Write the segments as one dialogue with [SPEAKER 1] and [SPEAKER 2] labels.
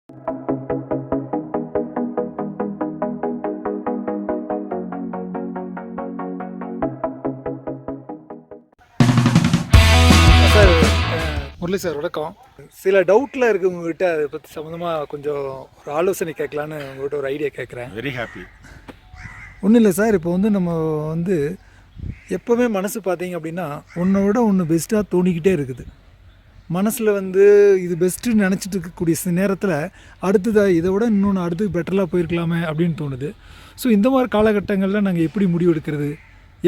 [SPEAKER 1] Sir, Murali sir வணக்கம். சில டவுட்டில் இருக்கு உங்ககிட்ட, அதை பற்றி சம்மந்தமாக கொஞ்சம் ஒரு ஆலோசனை கேட்கலான்னு உங்கள்கிட்ட ஒரு ஐடியா கேட்குறேன்.
[SPEAKER 2] Very happy.
[SPEAKER 1] ஒன்றும் இல்லை சார், இப்போ நம்ம எப்போவுமே மனசு பார்த்தீங்க அப்படின்னா ஒன்றை விட ஒன்று பெஸ்ட்டாக தோணிக்கிட்டே இருக்குது. மனசில் இது பெஸ்ட்டுன்னு நினச்சிட்டு இருக்கக்கூடிய நேரத்தில் அடுத்ததாக இதை விட இன்னொன்று அடுத்து பெட்டராக போயிருக்கலாமே அப்படின்னு தோணுது. ஸோ இந்த மாதிரி காலகட்டங்களில் நாங்கள் எப்படி முடிவு எடுக்கிறது,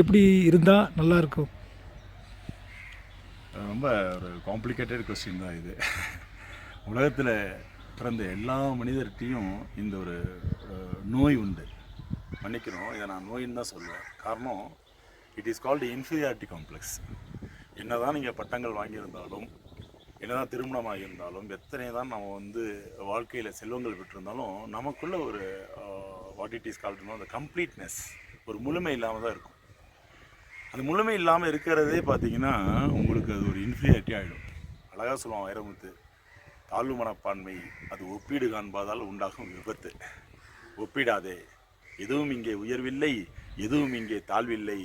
[SPEAKER 1] எப்படி இருந்தால் நல்லாயிருக்கும்?
[SPEAKER 2] ரொம்ப ஒரு காம்ப்ளிகேட்டட் கொஸ்டின் தான் இது. உலகத்தில் பிறந்த எல்லா மனிதர்கிட்டையும் இந்த ஒரு நோய் உண்டு. மன்னிக்கணும், இதை நான் நோயின்னு தான் சொல்லுவேன். காரணம், it is called inferiority complex. என்ன தான் நீங்கள் பட்டங்கள் வாங்கியிருந்தாலும், என்ன தான் திருமணம் ஆகியிருந்தாலும், எத்தனை தான் நம்ம வாழ்க்கையில் செல்வங்கள் பெற்றிருந்தாலும், நமக்குள்ள ஒரு வாட் இட் இஸ் கால்டுனோ அந்த கம்ப்ளீட்னஸ், ஒரு முழுமை இல்லாமல் தான் இருக்கும். அந்த முழுமை இல்லாமல் இருக்கிறதே பார்த்தீங்கன்னா உங்களுக்கு அது ஒரு இன்ஃபீரியாரிட்டி ஆகிடும். அழகாக சொல்லுவான் வைரமுத்து, தாழ்வு மனப்பான்மை அது ஒப்பீடு காண்பாதால் உண்டாகும் விபத்து. ஒப்பிடாதே, எதுவும் இங்கே உயர்வில்லை, எதுவும் இங்கே தாழ்வில்லை.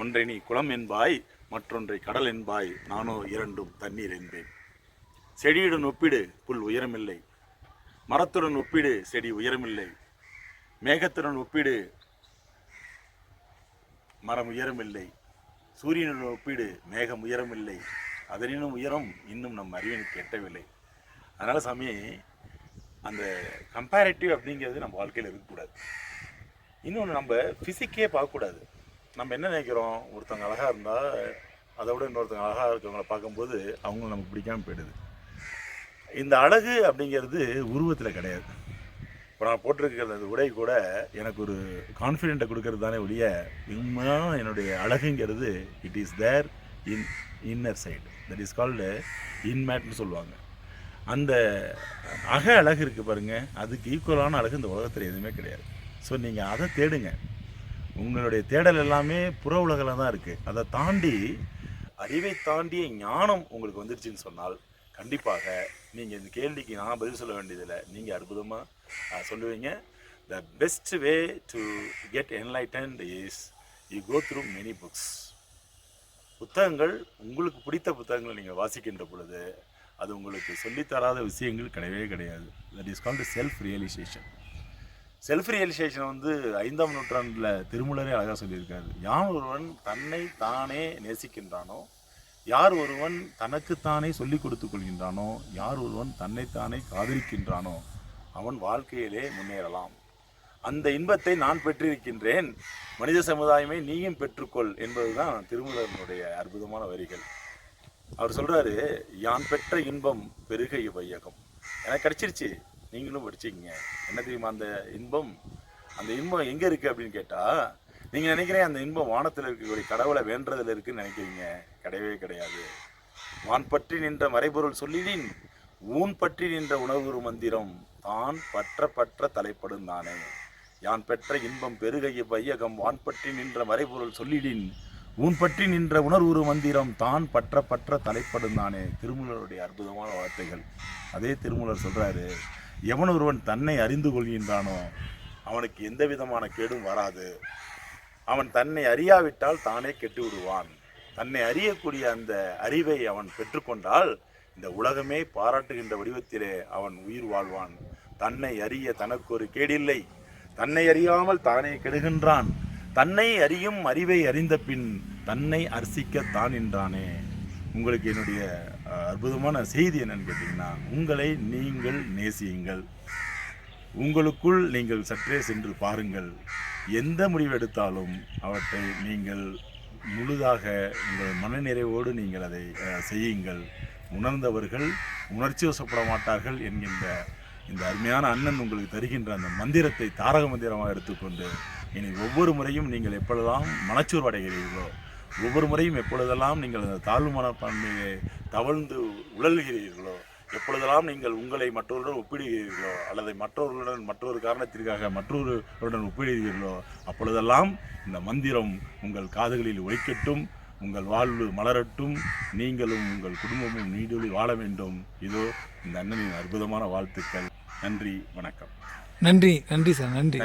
[SPEAKER 2] ஒன்றை நீ குளம் என்பாய், மற்றொன்றை கடல் என்பாய், நானோ இரண்டும் தண்ணீர் என்பேன். செடியுடன் ஒப்பிடு, புல் உயரமில்லை. மரத்துடன் ஒப்பிடு, செடி உயரமில்லை. மேகத்துடன் ஒப்பிடு, மரம் உயரமில்லை. சூரியனுடன் ஒப்பீடு, மேகம் உயரமில்லை. அதனினும் உயரம் இன்னும் நம் அறிவினுக்கு எட்டவில்லை. அதனால் சாமி, அந்த கம்பேரிட்டிவ் அப்படிங்கிறது நம்ம வாழ்க்கையில் இருக்கக்கூடாது. இன்னொன்று, நம்ம ஃபிசிக்கே பார்க்கக்கூடாது. நம்ம என்ன நினைக்கிறோம், ஒருத்தவங்க அழகாக இருந்தால் அதை விட இன்னொருத்தவங்க அழகாக இருக்கவங்களை பார்க்கும்போது அவங்களும் நமக்கு பிடிக்காமல் போயிடுது. இந்த அழகு அப்படிங்கிறது உருவத்தில் கிடையாது. இப்போ நான் போட்டிருக்கிறது அந்த உடை கூட எனக்கு ஒரு கான்ஃபிடென்ட்டை கொடுக்கறது தானே ஒழிய, உண்மையான என்னுடைய அழகுங்கிறது it is there in inner side. That is called இன்மேட்னு சொல்லுவாங்க. அந்த அழகு இருக்குது பாருங்கள், அதுக்கு ஈக்குவலான அழகு இந்த உலகத்தில் எதுவுமே கிடையாது. ஸோ நீங்கள் அதை தேடுங்க. உங்களுடைய தேடல் எல்லாமே புற உலகில் தான் இருக்குது. அதை தாண்டி, அறிவை தாண்டிய ஞானம் உங்களுக்கு வந்துருச்சுன்னு சொன்னால் கண்டிப்பாக நீங்கள் இந்த கேள்விக்கு நான் பதில் சொல்ல வேண்டியதில்லை, நீங்கள் அற்புதமாக சொல்லுவீங்க. The best way to get enlightened is you go through many books. புத்தகங்கள், உங்களுக்கு பிடித்த புத்தகங்களை நீங்கள் வாசிக்கின்ற பொழுது அது உங்களுக்கு சொல்லித்தராத விஷயங்கள் கிடையவே கிடையாது. That is called self realisation. Self realisation 5ஆம் நூற்றாண்டில் திருமூலரே அழகாக சொல்லியிருக்காரு. யார் ஒருவன் தன்னை தானே நேசிக்கின்றானோ, யார் ஒருவன் தனக்குத்தானே சொல்லிக் கொடுத்து கொள்கின்றானோ, யார் ஒருவன் தன்னைத்தானே காதலிக்கின்றானோ அவன் வாழ்க்கையிலே முன்னேறலாம். அந்த இன்பத்தை நான் பெற்றிருக்கின்றேன், மனித சமுதாயமே நீயும் பெற்றுக்கொள் என்பதுதான் திருமூலனுடைய அற்புதமான வரிகள். அவர் சொல்கிறாரு, யான் பெற்ற இன்பம் பெருக இவ்வையகம். எனக்கு கிடச்சிருச்சு, நீங்களும் படிச்சுக்கிங்க. என்ன தெரியுமா அந்த இன்பம்? அந்த இன்பம் எங்கே இருக்குது அப்படின்னு கேட்டால், நீங்கள் நினைக்கிறேன் அந்த இன்பம் வானத்தில் இருக்கக்கூடிய கடவுளை வேண்டதில் இருக்குன்னு நினைக்கிறீங்க. கிடையவே கிடையாது. வான் பற்றி நின்ற மறைபொருள் சொல்லிடின், ஊன் பற்றி நின்ற உணர்வுறு மந்திரம், தான் பற்ற பற்ற தலைப்படும் தானே. யான் பெற்ற இன்பம் பெருகைய வையகம், வான் பற்றி நின்ற மறைபொருள் சொல்லிடின், ஊன் பற்றி நின்ற உணர்வுறு மந்திரம், தான் பற்ற பற்ற தலைப்படும் தானே. திருமூலருடைய அற்புதமான வார்த்தைகள். அதே திருமூலர் சொல்கிறாரு, எவன் ஒருவன் தன்னை அறிந்து கொள்கின்றானோ அவனுக்கு எந்த விதமான கேடும் வராது. அவன் தன்னை அறியாவிட்டால் தானே கெட்டு விடுவான். தன்னை அறியக்கூடிய அந்த அறிவை அவன் பெற்றுக்கொண்டால் இந்த உலகமே பாராட்டுகின்ற வடிவத்திலே அவன் உயிர் வாழ்வான். தன்னை அறிய தனக்கு ஒரு கேடில்லை, தன்னை அறியாமல் தானே கெடுகின்றான். தன்னை அறியும் அறிவை அறிந்த பின் தன்னை அர்ச்சிக்கத்தான் என்றானே. உங்களுக்கு என்னுடைய அற்புதமான செய்தி என்னன்னு கேட்டிங்கன்னா, உங்களை நீங்கள் நேசியுங்கள். உங்களுக்குள் நீங்கள் சற்றே சென்று பாருங்கள். எந்த முடிவு எடுத்தாலும் அவற்றை நீங்கள் முழுதாக உங்கள் மனநிறைவோடு நீங்கள் அதை செய்யுங்கள். உணர்ந்தவர்கள் உணர்ச்சி வசப்பட மாட்டார்கள் என்கின்ற இந்த அருமையான அண்ணன் உங்களுக்கு தருகின்ற அந்த மந்திரத்தை தாரக மந்திரமாக எடுத்துக்கொண்டு, இனி ஒவ்வொரு முறையும் நீங்கள் எப்பொழுதெல்லாம் மனச்சோர்வு அடைகிறீர்களோ, ஒவ்வொரு முறையும் எப்பொழுதெல்லாம் நீங்கள் அந்த தாழ்வு மனப்பான்மையை தவழ்ந்து உழல்கிறீர்களோ, எப்பொழுதெல்லாம் நீங்கள் உங்களை மற்றவருடன் ஒப்பிடுகிறீர்களோ, அல்லது மற்றவர்களுடன் மற்றொரு காரணத்திற்காக மற்றொருவருடன் ஒப்பிடுகிறீர்களோ, அப்பொழுதெல்லாம் இந்த மந்திரம் உங்கள் காதுகளில் ஒலிக்கட்டும், உங்கள் வாழ்வு மலரட்டும், நீங்களும் உங்கள் குடும்பமும் நீடூழி வாழ வேண்டும். இதோ இந்த அண்ணனின் அற்புதமான வாழ்த்துக்கள். நன்றி, வணக்கம்.
[SPEAKER 1] நன்றி நன்றி சார், நன்றி.